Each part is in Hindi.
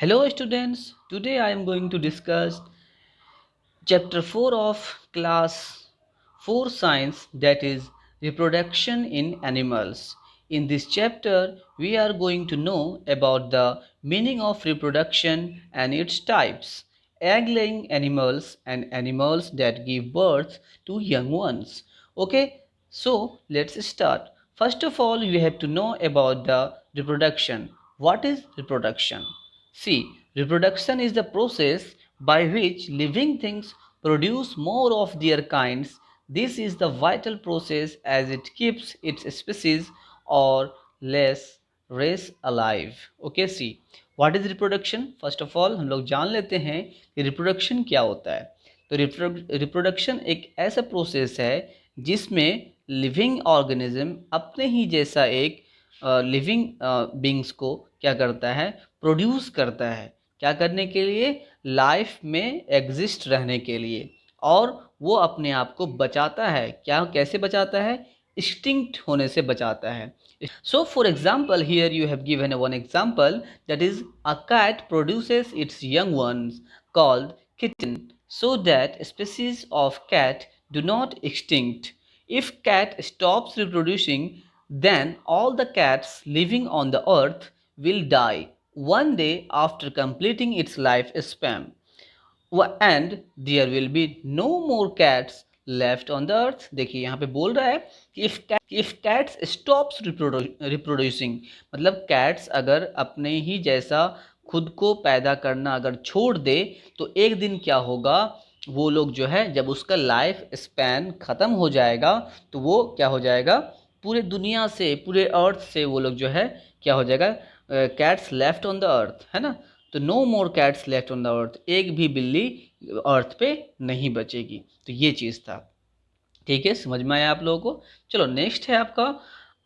Hello students, today I am going to discuss chapter 4 of class 4 science, that is reproduction in animals. In this chapter we are going to know about the meaning of reproduction and its types, egg laying animals and animals that give birth to young ones. Okay, so let's start. First of all, we have to know about the reproduction. What is reproduction? See, reproduction is the process by which living things produce more of their kinds. This is the vital process as it keeps its species or less race alive. Okay, see, what is reproduction? First of all, हम लोग जान लेते हैं कि रिप्रोडक्शन क्या होता है. तो रिप्रोडक्शन एक ऐसा प्रोसेस है जिसमें लिविंग ऑर्गेनिज्म अपने ही जैसा एक लिविंग बींग्स को क्या करता है, प्रोड्यूस करता है. क्या करने के लिए? लाइफ में एग्जिस्ट रहने के लिए. और वो अपने आप को बचाता है. क्या, कैसे बचाता है? एक्सटिंक्ट होने से बचाता है. So for example, here you have given one example, that is a cat produces its young ones called kitten so that species of cat do not extinct. If cat stops reproducing, then all the cats living on the earth will die one day after completing its lifespan. And there will be no more cats left on the earth. देखिए यहाँ पे बोल रहा है कि if cats stops reproducing, मतलब cats अगर अपने ही जैसा खुद को पैदा करना अगर छोड़ दे तो एक दिन क्या होगा, वो लोग जो है जब उसका लाइफ स्पैन ख़त्म हो जाएगा तो वो क्या हो जाएगा, पूरे दुनिया से, पूरे अर्थ से वो लोग जो है क्या हो जाएगा, cats left on the earth, है ना. तो no more cats left on the earth, एक भी बिल्ली अर्थ पे नहीं बचेगी. तो ये चीज़ था. ठीक है, समझ में आया आप लोगों को? चलो नेक्स्ट है आपका.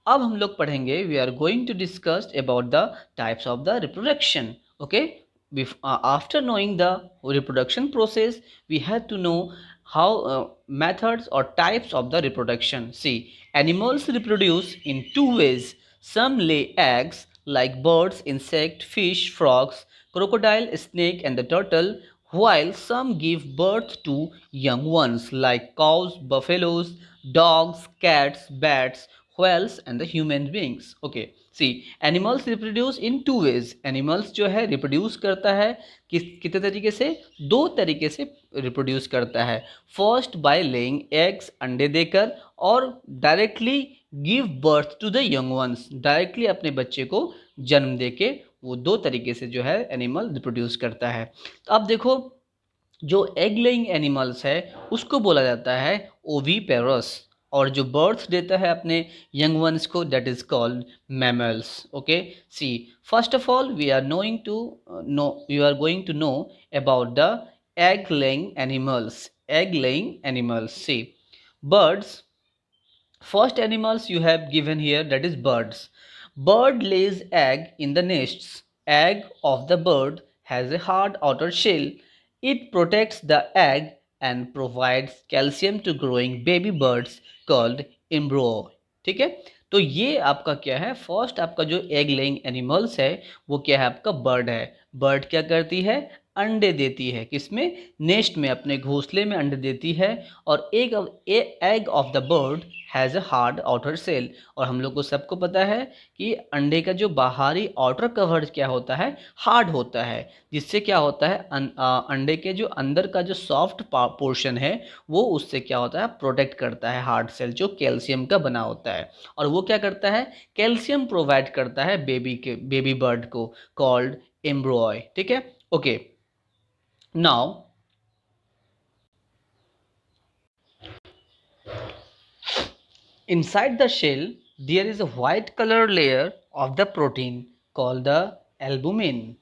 अब हम लोग पढ़ेंगे, we are going to discuss about the types of the reproduction. Okay, after knowing the reproduction process, we have to know how methods or types of the reproduction. See, animals reproduce in two ways. Some lay eggs like birds, insect, fish, frogs, crocodile, snake and the turtle, while some give birth to young ones like cows, buffaloes, dogs, cats, bats, whales and the human beings. Okay, see, animals reproduce in two ways. animals जो है reproduce करता है कितने तरीके से? दो तरीके से reproduce करता है. फर्स्ट by laying eggs, अंडे देकर, और directly give birth to the young ones, directly अपने बच्चे को जन्म देके वो दो तरीके से जो है एनिमल रिप्रोड्यूस करता है. तो अब देखो, जो एग लेइंग एनिमल्स है उसको बोला जाता है ओवीपेरस, और जो बर्थ देता है अपने यंग वंस को, that is called mammals. Okay, see, first of all we are going to know about the egg laying animals. See, birds. First animals you have given here, that is birds. Bird lays egg in the nests. Egg of the bird has a hard outer shell. It protects the egg and provides calcium to growing baby birds called embryo. ठीक है, तो ये आपका क्या है, फर्स्ट आपका जो एग लेइंग एनिमल्स है वो क्या है, आपका बर्ड है. बर्ड क्या करती है? अंडे देती है. किसमें? नेस्ट में, अपने घोंसले में अंडे देती है. और egg of the bird has a hard outer shell. और हम लोग को सबको पता है कि अंडे का जो बाहरी आउटर कवर क्या होता है, हार्ड होता है, जिससे क्या होता है, अंडे के जो अंदर का जो सॉफ्ट पोर्शन है वो उससे क्या होता है, प्रोटेक्ट करता है हार्ड सेल जो कैल्शियम का बना होता है. और वो क्या करता है, कैल्शियम प्रोवाइड करता है बेबी बर्ड को, कॉल्ड एम्ब्रॉय. ठीक है, okay. Now inside the shell, there is a white color layer of the protein called the albumin.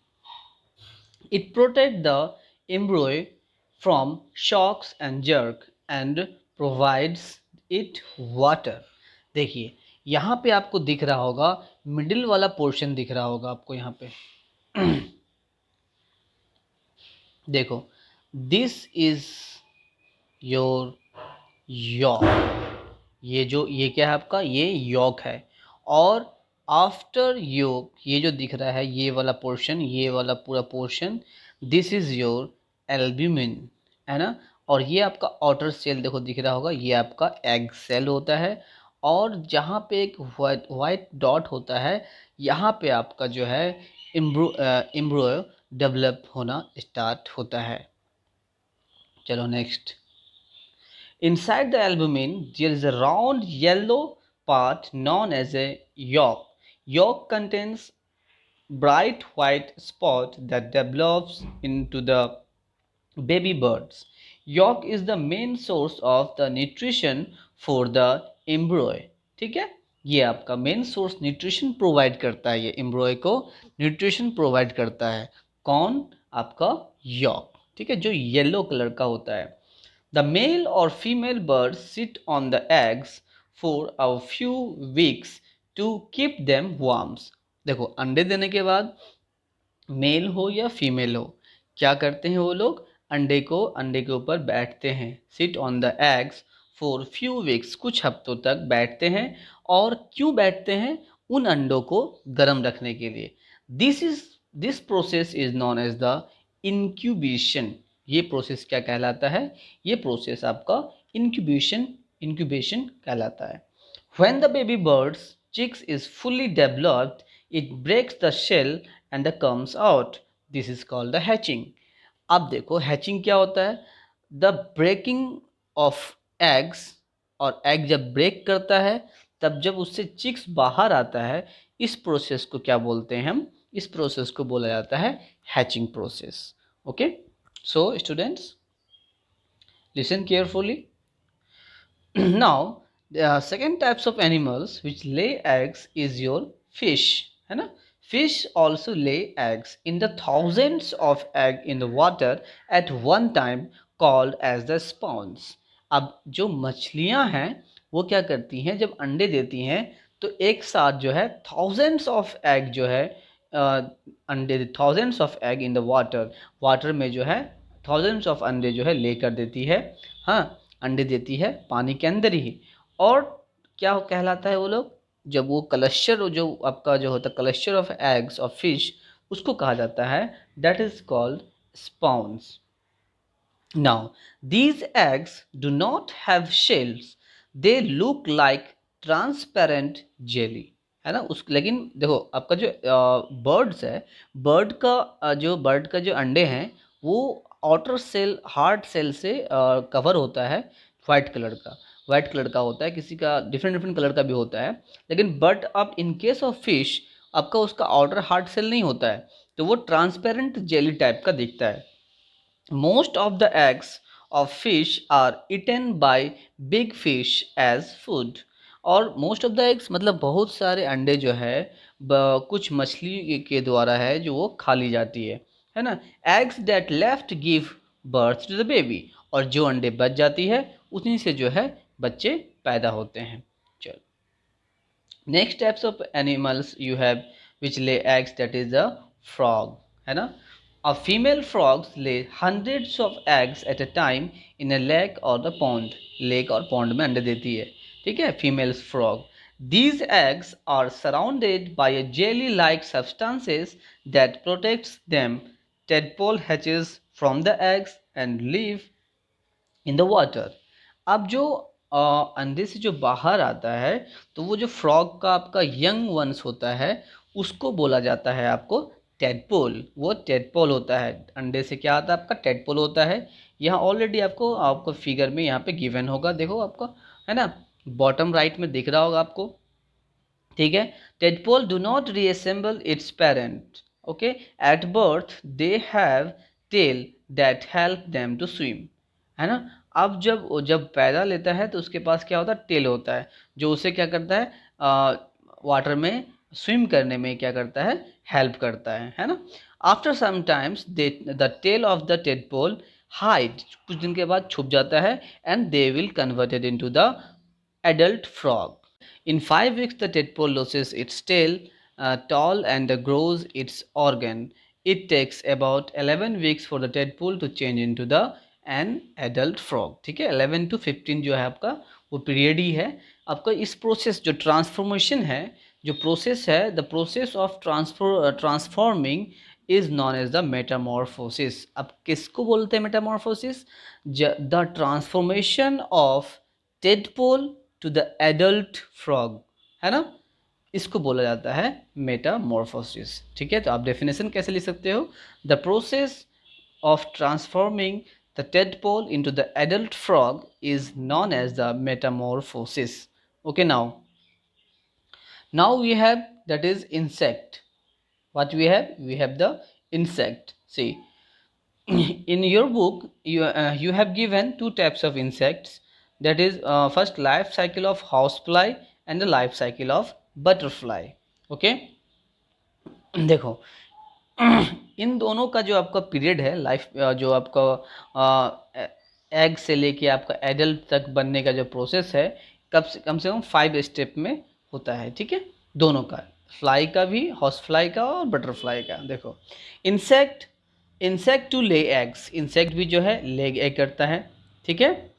It protects the embryo from shocks and jerk and provides it water. देखिए यहाँ पे आपको दिख रहा होगा, मिडिल वाला पोर्शन दिख रहा होगा आपको यहाँ पे. देखो, दिस इज योर यॉक. ये क्या है आपका, ये यॉक है. और आफ्टर योक, ये जो दिख रहा है ये वाला पोर्शन, ये वाला पूरा portion, this is your albumin, है ना। और ये आपका आउटर सेल देखो दिख रहा होगा, ये आपका एग सेल होता है। और जहाँ पे एक वाइट डॉट होता है, यहाँ पे आपका जो है एम्ब्रॉय डेवलप होना स्टार्ट होता है। चलो next. Inside the albumin, there is a round yellow part known as a yolk. Yolk contains bright white spot that develops into the baby birds. Yolk is the main source of the nutrition for the embryo. ठीक है, ये आपका मेन सोर्स न्यूट्रिशन प्रोवाइड करता है, ये एम्ब्रॉय को न्यूट्रिशन प्रोवाइड करता है। कौन? आपका यॉक, ठीक है, जो येलो कलर का होता है। The male or female birds sit on the eggs for a few weeks to keep them warm. देखो अंडे देने के बाद मेल हो या फीमेल हो, क्या करते हैं वो लोग? अंडे के ऊपर बैठते हैं। Sit on the eggs for few weeks, कुछ हफ्तों तक बैठते हैं। और क्यों बैठते हैं? उन अंडों को गर्म रखने के लिए। This process is known as the incubation. ये प्रोसेस क्या कहलाता है? ये प्रोसेस आपका इंक्यूबेशन कहलाता है। When the baby bird's chicks is fully developed, it breaks the shell and comes out. This is called the hatching. अब देखो हैचिंग क्या होता है? द ब्रेकिंग ऑफ एग्स, और एग जब ब्रेक करता है तब जब उससे चिक्स बाहर आता है, इस प्रोसेस को क्या बोलते हैं हम? इस प्रोसेस को बोला जाता है hatching process. Okay, so students listen carefully. Now, the second types of animals which lay eggs is your fish, है ना। Fish also lay eggs in the thousands of egg in the water at one time called as the spawns. अब जो मछलियां हैं वो क्या करती हैं? जब अंडे देती हैं तो एक साथ जो है thousands of egg जो है अंडे, thousands of egg in the water में जो है thousands of अंडे जो है लेकर देती है। हाँ, अंडे देती है पानी के अंदर ही। और क्या कहलाता है वो लोग? जब वो क्लस्टर, जो आपका जो होता है cluster of eggs of fish, उसको कहा जाता है that is called spawns. Now these eggs do not have shells, they look like transparent jelly, है ना। उस लेकिन देखो आपका जो बर्ड्स है, बर्ड का जो अंडे हैं वो आउटर सेल, हार्ड सेल से कवर होता है, वाइट कलर का होता है, किसी का डिफरेंट कलर का भी होता है। लेकिन बट अब इन केस ऑफ फिश आपका उसका आउटर हार्ड सेल नहीं होता है, तो वो ट्रांसपेरेंट जेली टाइप का दिखता है। Most of the eggs of fish are eaten by big fish as food. और मोस्ट ऑफ द एग्स मतलब बहुत सारे अंडे जो है कुछ मछली के द्वारा है जो वो खा ली जाती है ना। Eggs that left give birth to the baby, और जो अंडे बच जाती है उन्हीं से जो है बच्चे पैदा होते हैं। चलो next types of animals you have which lay eggs, that is the frog, है ना। A female frogs lay hundreds of eggs at a time in a lake or the pond. Lake और पॉन्ड में अंडे देती है, ठीक है, female frog. These eggs are surrounded by a jelly-like substances that protects them. Tadpole hatches from the eggs and live in the water. अब जो अंडे से जो बाहर आता है तो वो जो फ्रॉग का आपका यंग वंस होता है उसको बोला जाता है आपको टेडपोल। वो टेडपोल होता है, अंडे से क्या आता है आपका टेडपोल होता है। यहाँ ऑलरेडी आपको फिगर में यहाँ पे गिवन होगा, देखो आपको, है ना, बॉटम राइट में दिख रहा होगा आपको, ठीक है। Tadpole do not resemble its parent, okay, at birth they have tail that help them to swim, है ना। अब जब पैदा लेता है तो उसके पास क्या होता है? टेल होता है, जो उसे क्या करता है? वाटर में स्विम करने में क्या करता है? हेल्प करता है ना। After some times the tail of the tadpole hide, कुछ दिन के बाद छुप जाता है, and they will converted into the adult frog. In 5 weeks, the tadpole loses its tail, tall and grows its organ. It takes about 11 weeks for the tadpole to change into the an adult frog. ठीक है, 11 to 15 जो है आपका वो पीरियड ही है आपका। इस प्रोसेस जो ट्रांसफॉर्मेशन है जो प्रोसेस है, the process of transforming is known as the metamorphosis. अब किसको बोलते हैं metamorphosis? The transformation of tadpole to the adult frog, है ना, इसको बोला जाता है मेटामॉर्फोसिस। ठीक है, तो आप डेफिनेशन कैसे लिख सकते हो? The process of transforming the tadpole into the adult frog is known as the metamorphosis. Okay, now we have, that is insect. What we have? We have the insect. See, in your book you have given two types of insects, that is first life cycle of housefly and the life cycle of butterfly. Okay, देखो इन दोनों का जो आपका पीरियड है लाइफ, जो आपका एग से लेके आपका एडल्ट तक बनने का जो प्रोसेस है, कम से कम 5 स्टेप में होता है। ठीक है, दोनों का, फ्लाई का भी, हाउस फ्लाई का और बटरफ्लाई का। देखो, insect to lay eggs, insect भी जो है लेग एग करता है। ठीक है,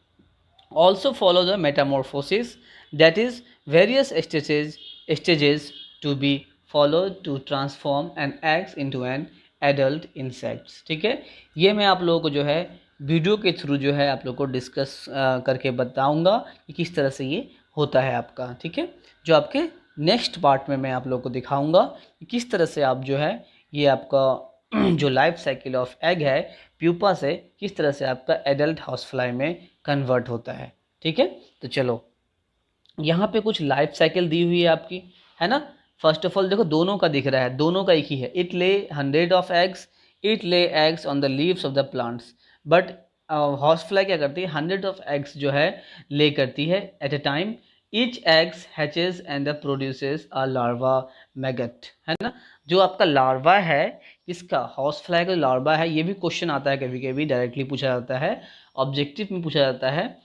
also follow the metamorphosis, that is various stages to be followed to transform an egg into an adult insects। ठीक है, ये मैं आप लोगों को जो है वीडियो के थ्रू जो है आप लोगों को डिस्कस करके बताऊंगा कि किस तरह से ये होता है आपका। ठीक है, जो आपके नेक्स्ट पार्ट में मैं आप लोगों को दिखाऊंगा कि किस तरह से आप जो है ये आपका जो लाइफ साइकिल ऑफ एग है प्यूपा से, किस तरह से आपका एडल्ट हाउस फ्लाई में कन्वर्ट होता है। ठीक है, तो चलो यहाँ पे कुछ लाइफ साइकिल दी हुई है आपकी, है ना। फर्स्ट ऑफ ऑल देखो, दोनों का दिख रहा है, दोनों का एक ही है। इट ले 100 ऑफ एग्स, इट ले eggs on the leaves of the plants, but house fly क्या करती है? 100 ऑफ एग्स जो है ले करती है at a time. Each eggs hatches and the produces a larva maggot, है ना। जो आपका लार्वा है, इसका हाउस फ्लाई का लार्वा है, ये भी क्वेश्चन आता है कभी कभी, डायरेक्टली पूछा जाता है, ऑब्जेक्टिव में पूछा जाता है।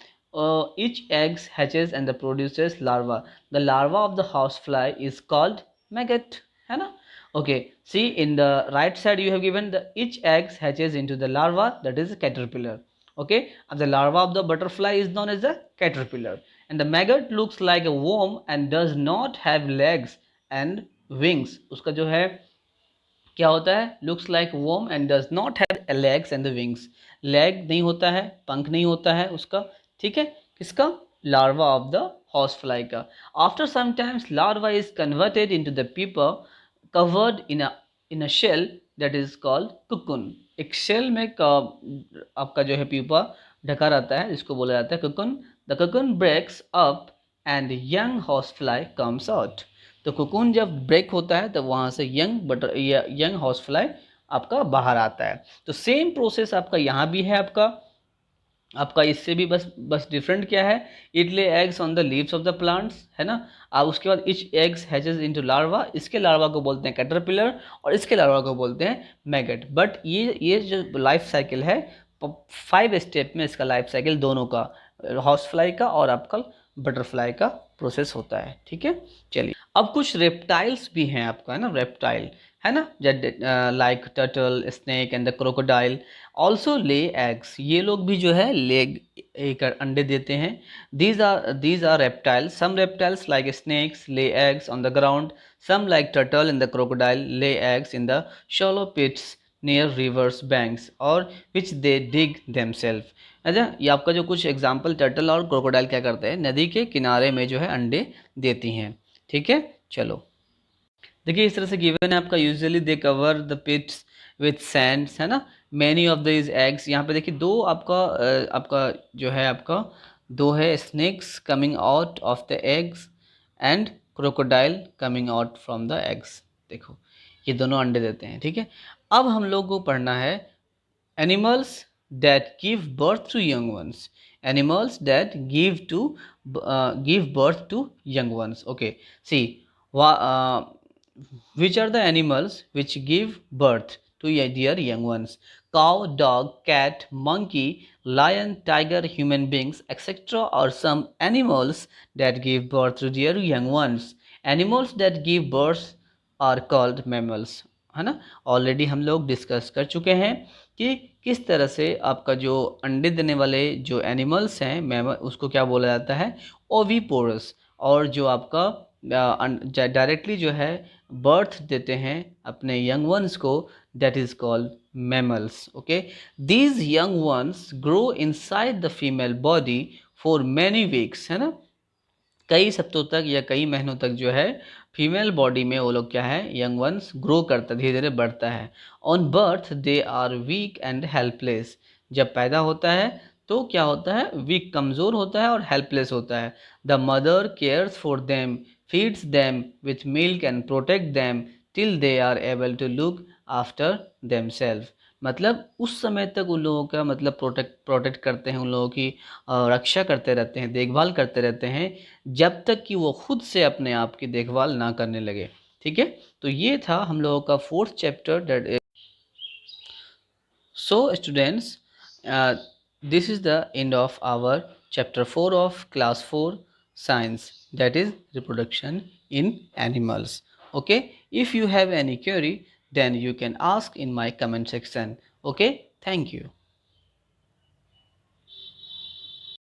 each egg hatches and the produces larva. The larva of the housefly is called maggot, है ना। Okay, see in the right side you have given the each egg hatches into the larva, that is a caterpillar. Okay, and the larva of the butterfly is known as a caterpillar, and the maggot looks like a worm and does not have legs and wings. उसका जो है क्या होता है? Looks like worm and does not have legs and the wings, leg नहीं होता है, पंख नहीं होता है उसका। ठीक है, किसका? Larva of the house fly का। After some times larva is converted into the pupa covered in a shell that is called cocoon. एक शेल में आपका जो है प्यूपा ढका रहता है, जिसको बोला जाता है cocoon. The cocoon breaks up and young house fly comes out. तो कोकून जब ब्रेक होता है तो वहाँ से यंग हाउस फ्लाई आपका बाहर आता है। तो सेम प्रोसेस आपका यहाँ भी है, आपका इससे भी बस डिफरेंट क्या है? इट ले eggs on the leaves of the plants, है ना। अब उसके बाद etch eggs hatches into larva, इसके लार्वा को बोलते हैं कैटरपिलर और इसके लार्वा को बोलते हैं मैगट। बट ये जो लाइफ साइकिल है 5 स्टेप में इसका लाइफ साइकिल दोनों का, हाउस फ्लाई का और आपका बटरफ्लाई का प्रोसेस होता है। ठीक है, चलिए अब कुछ रेप्टाइल्स भी हैं आपका, है ना, रेप्टाइल, है ना, like turtle, snake and the crocodile also lay eggs. ये लोग भी जो है लेग एक अंडे देते हैं। These are reptile, some reptiles like snakes lay eggs on the ground, some like turtle and the crocodile lay eggs in the shallow pits near rivers banks और विच दे डिग देमसेल्फ। अच्छा, ये आपका जो कुछ एग्जाम्पल, टर्टल और क्रोकोडाइल क्या करते हैं? नदी के किनारे में जो है अंडे देती हैं। ठीक है, चलो देखिए इस तरह से गिवन है आपका। Usually they cover the pits with sands, है ना। मैनी ऑफ दिस एग्स, यहाँ पे देखिए दो आपका जो है आपका दो है snakes coming out of the eggs and crocodile coming out from the eggs. देखो ये दोनों अंडे देते हैं। ठीक है, अब हम लोग को पढ़ना है animals that give birth to young ones, animals that give birth to young ones. Okay, see which are the animals which give birth to their young ones? Cow, dog, cat, monkey, lion, tiger, human beings, etc. are some animals that give birth to their young ones. Animals that give birth are called mammals, है ना। ऑलरेडी हम लोग डिस्कस कर चुके हैं कि किस तरह से आपका जो अंडे देने वाले जो एनिमल्स हैं मैमल, उसको क्या बोला जाता है? ओविपोरस। और जो आपका डायरेक्टली जो है बर्थ देते हैं अपने यंग वंस को, that is called mammals. Okay, these young ones grow inside the female body for many weeks, है ना, कई सप्ताहों तक या कई महीनों तक जो है फीमेल बॉडी में वो लोग क्या है, यंग वंस ग्रो करता, धीरे धीरे बढ़ता है. On birth they are weak and helpless, जब पैदा होता है तो क्या होता है, वीक, कमज़ोर होता है और हेल्पलेस होता है. The mother cares for them, feeds them with milk and protect them till they are able to look after themself. मतलब उस समय तक उन लोगों का मतलब प्रोटेक्ट करते हैं, उन लोगों की रक्षा करते रहते हैं, देखभाल करते रहते हैं, जब तक कि वो खुद से अपने आप की देखभाल ना करने लगे. ठीक है, तो ये था हम लोगों का fourth chapter, that. So students, this is the end of our chapter 4 of class 4 science, that is reproduction in animals. Okay, if you have any query then you can ask in my comment section. Okay, thank you.